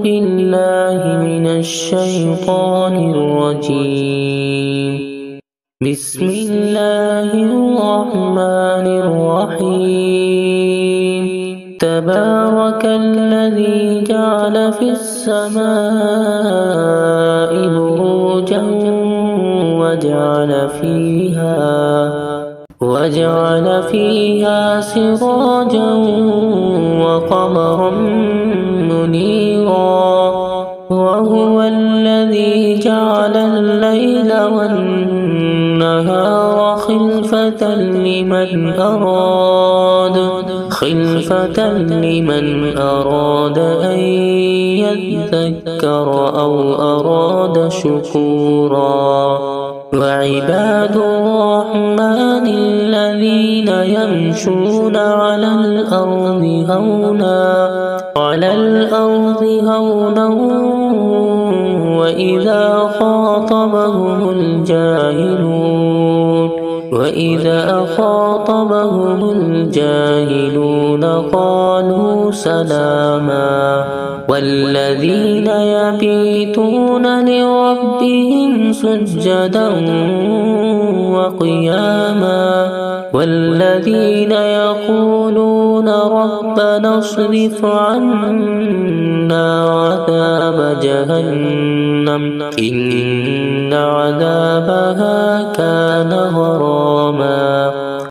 بالله من الشيطان الرجيم. بسم الله الرحمن الرحيم. تبارك الذي جعل في السماء بروجا وجعل فيها سراجا وقمرا منيرا. وهو الذي جعل الليل والنهار خلفة لمن أراد أن يذكر أو أراد شكورا. وعباد الرحمن الذين يمشون على الأرض هونا وإذا خاطبهم الجاهلون قالوا سلاما. والذين يبيتون لربهم سجدا وقياما. والذين يقولون ربنا اصرف عنا عذاب جهنم إن عذابها كان غراما.